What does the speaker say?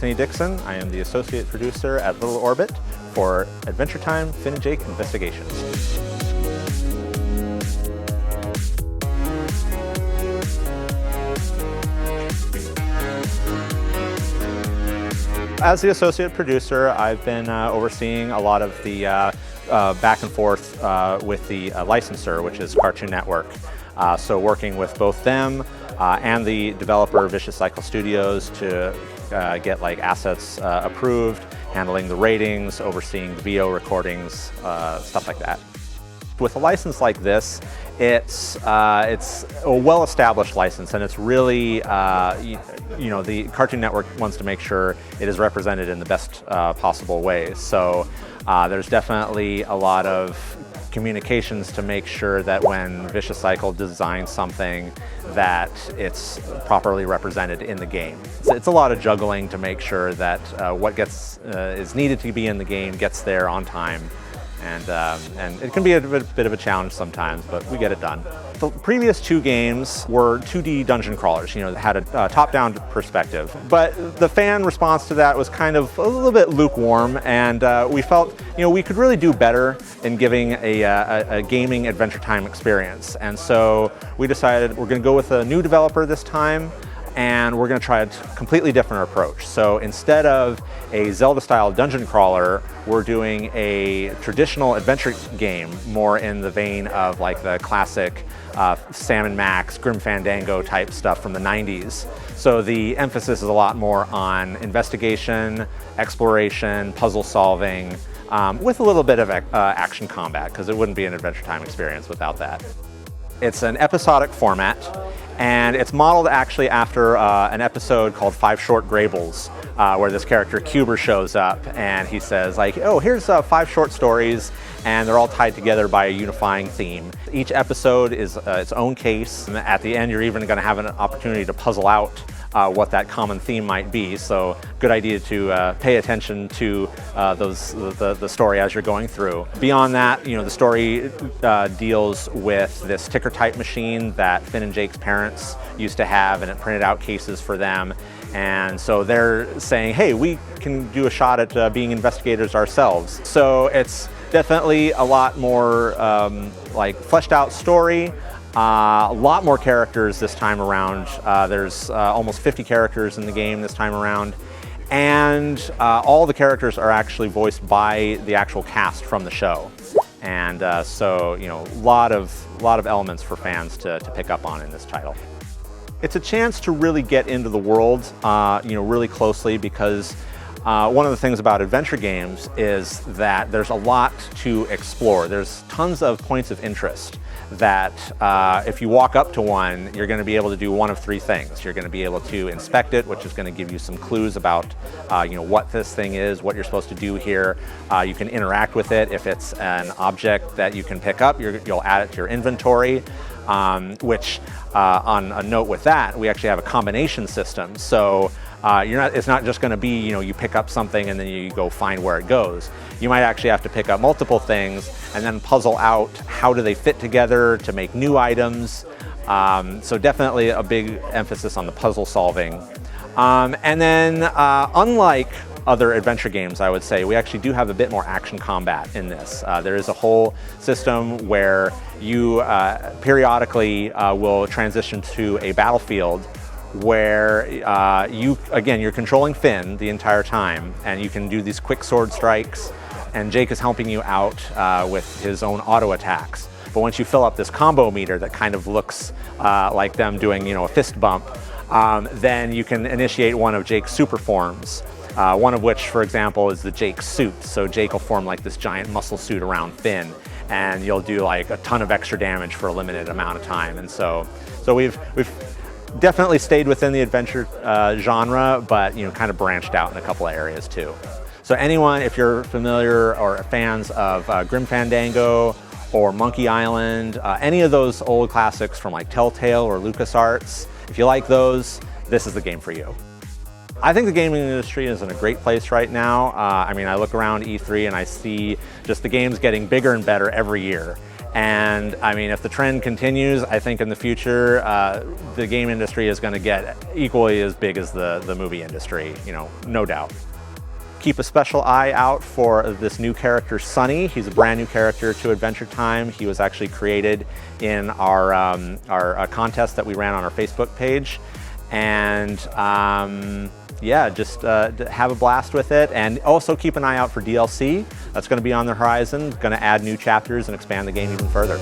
Anthony Dickson. I am the associate producer at Little Orbit for Adventure Time Finn and Jake Investigations. As the associate producer, I've been overseeing a lot of the back and forth with the licensor, which is Cartoon Network. So working with both them and the developer Vicious Cycle Studios to get like assets approved, handling the ratings, overseeing the VO recordings, stuff like that. With a license like this, it's a well-established license, and it's really, you know, the Cartoon Network wants to make sure it is represented in the best possible ways. So there's definitely a lot of communications to make sure that when Vicious Cycle designs something, that it's properly represented in the game. It's a lot of juggling to make sure that what is needed to be in the game gets there on time. And it can be a bit of a challenge sometimes, but we get it done. The previous two games were 2D dungeon crawlers, you know, that had a top-down perspective. But the fan response to that was kind of a little bit lukewarm, and we felt, you know, we could really do better in giving a gaming Adventure Time experience. And so we decided we're going to go with a new developer this time, and we're going to try a completely different approach. So instead of a Zelda-style dungeon crawler, we're doing a traditional adventure game, more in the vein of like the classic Sam & Max, Grim Fandango type stuff from the 90s. So the emphasis is a lot more on investigation, exploration, puzzle solving, with a little bit of action combat, because it wouldn't be an Adventure Time experience without that. It's an episodic format, and it's modeled actually after an episode called 5 Short Graybles, where this character Cuber shows up and he says like, oh, here's 5 short stories, and they're all tied together by a unifying theme. Each episode is its own case, and at the end you're even going to have an opportunity to puzzle out what that common theme might be. So good idea to pay attention to the story as you're going through. Beyond that, you know, the story deals with this ticker type machine that Finn and Jake's parents used to have, and it printed out cases for them. And so they're saying, hey, we can do a shot at being investigators ourselves. So it's definitely a lot more like fleshed out story. A lot more characters this time around. There's almost 50 characters in the game this time around, and all the characters are actually voiced by the actual cast from the show. And so, you know, a lot of elements for fans to pick up on in this title. It's a chance to really get into the world, you know, really closely, because one of the things about adventure games is that there's a lot to explore. There's tons of points of interest that if you walk up to one, you're going to be able to do one of 3 things. You're going to be able to inspect it, which is going to give you some clues about you know, what this thing is, what you're supposed to do here. You can interact with it. If it's an object that you can pick up, you'll add it to your inventory. Which on a note with that, we actually have a combination system. So it's not just going to be, you know, you pick up something and then you go find where it goes. You might actually have to pick up multiple things and then puzzle out how do they fit together to make new items. So definitely a big emphasis on the puzzle solving. And then unlike other adventure games, I would say, we actually do have a bit more action combat in this. There is a whole system where you periodically will transition to a battlefield where you're controlling Finn the entire time, and you can do these quick sword strikes, and Jake is helping you out with his own auto attacks. But once you fill up this combo meter that kind of looks like them doing, you know, a fist bump, then you can initiate one of Jake's super forms. One of which, for example, is the Jake suit. So Jake will form like this giant muscle suit around Finn, and you'll do like a ton of extra damage for a limited amount of time. And so we've definitely stayed within the adventure genre, but, you know, kind of branched out in a couple of areas too. So anyone, if you're familiar or fans of Grim Fandango or Monkey Island, any of those old classics from like Telltale or LucasArts, if you like those, this is the game for you. I think the gaming industry is in a great place right now. I mean, I look around E3 and I see just the games getting bigger and better every year. And I mean, if the trend continues, I think in the future, the game industry is going to get equally as big as the movie industry, you know, no doubt. Keep a special eye out for this new character, Sunny. He's a brand new character to Adventure Time. He was actually created in our contest that we ran on our Facebook page. And yeah, just have a blast with it. And also keep an eye out for DLC. That's going to be on the horizon. Going to add new chapters and expand the game even further.